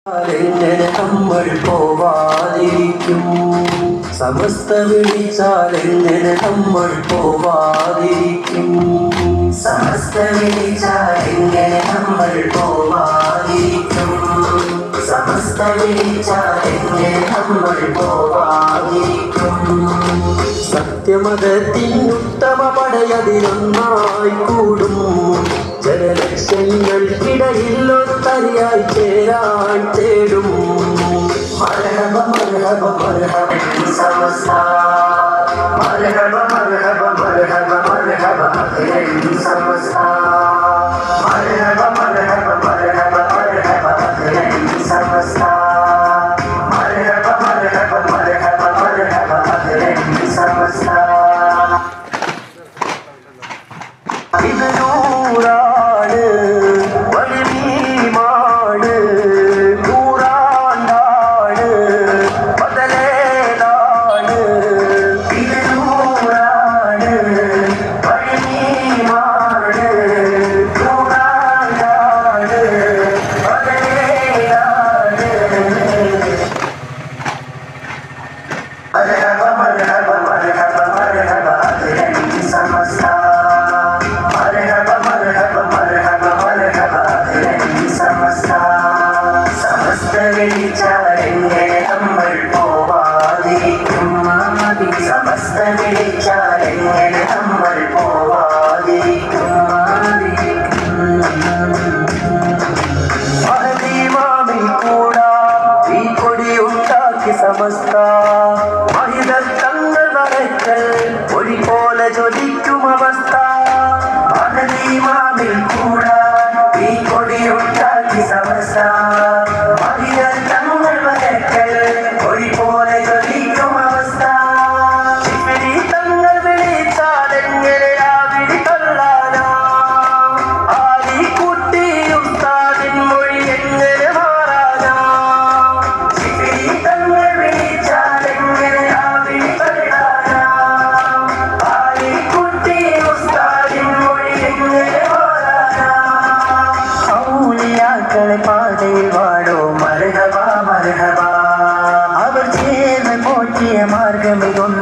എങ്ങനെ നമ്മൾ പോവാതിരിക്കും? സമസ്ത വിളിച്ചാൽ എങ്ങനെ നമ്മൾ പോവാതിരിക്കും? സമസ്ത വിളിച്ചാൽ എങ്ങനെ നമ്മൾ പോവാതിരിക്കും? സമസ്ത വിളിച്ചാൽ എങ്ങനെ നമ്മൾ പോവാതിരിക്കും? സത്യമതത്തിൻ ഉത്തമ പടയതിലൊന്നായി കൂടും ജനലക്ഷങ്ങൾക്കിടയിൽ ഒത്തരിയായി ചേരാൻ തേടും. മർഹബ മർഹബ മർഹബ സമസ്ത, മർഹബ മർഹബ മർഹബ മർഹബ സമസ്ത, മർഹബ മർഹബ മർഹബ മർഹബ സമസ്ത, മർഹബ മർഹബ മർഹബ മർഹബ സമസ്ത. ഇത് നൂറാണ് വലിമീമാണ്, നൂറാണ്ടാണ് ബദലേതാണ്. ഇത് നൂറാണ് വലിമീമാണ്, നൂറാണ്ടാണ് ബദലേതാണ്. മർഹബ മർഹബ മർഹബ മർഹബ സമസ്ത, സമസ്ത വിളിച്ചാലെങ്ങനെ നമ്മൾ പോവാതിരിക്കും? സമസ്ത വിളിച്ചാലെങ്ങനെ നമ്മൾ പോവാതിരിക്കും? മഹദീമാമിൽ കൂടാ ഈ കൊടിയുണ്ടാക്കി സമസ്ത, മഹിതങ്ങൾ വരക്കൽ ഒഴി പോലെ ജ്വലിക്കും അവസ്ഥ. മഹദീമാമിൽ കൂടാ ഈ കൊടിയുണ്ടാക്കി സമസ്ത, മഹിതങ്ങൾ വരക്കൽ ഒഴി പോലെ ജ്വലിക്കും അവസ്ഥ. തങ്ങൾ വിളിച്ചാലെങ്ങനെ ആ വിളി കൊള്ളാനാ? ആലി കുട്ടി ഉസ്താദിൻ മൊഴി എങ്ങനെ മാറാനാ? തങ്ങൾ വിളിച്ചാലെങ്ങനെ ആ വിളി കൊള്ളാനാ? ആലി കുട്ടി ഉസ്താദിൻ മൊഴി എങ്ങനെ മാറാനാ? ഔലിയാക്കളെ പാതയിൽ വാഴോ മർഹബ മർഹബ, അവർ ചേർന്ന് പോറ്റിയ മാർഗമിതൊന്നും